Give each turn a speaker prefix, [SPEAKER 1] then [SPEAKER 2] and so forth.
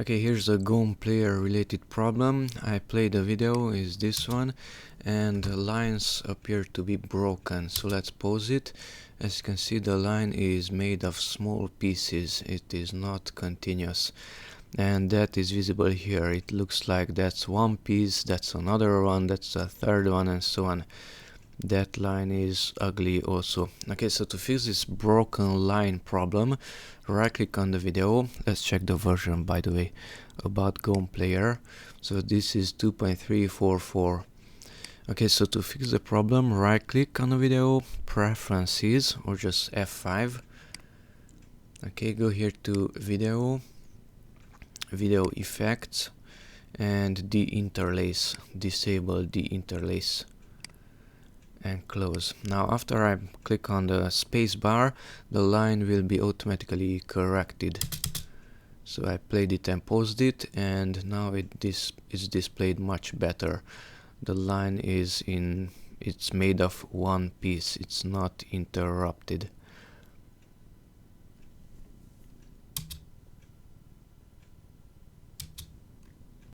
[SPEAKER 1] Okay, here's a Gom player related problem. I played a video, is this one, and the lines appear to be broken. So let's pause it. As you can see, the line is made of small pieces. It is not continuous. And that is visible here. It looks like that's one piece, that's another one, that's a third one, and so on. That line is ugly also. Okay, so to fix this broken line problem, right click on the video. Let's check the version, by the way, about Gom Player. So this is 2.344. Okay, so to fix the problem, right click on the video, preferences, or just F5. Okay, go here to video, video effects, and deinterlace, disable deinterlace, and close. Now after I click on the space bar, the line will be automatically corrected. So I played it and paused it, and now is displayed much better. The line is it's made of one piece, it's not interrupted.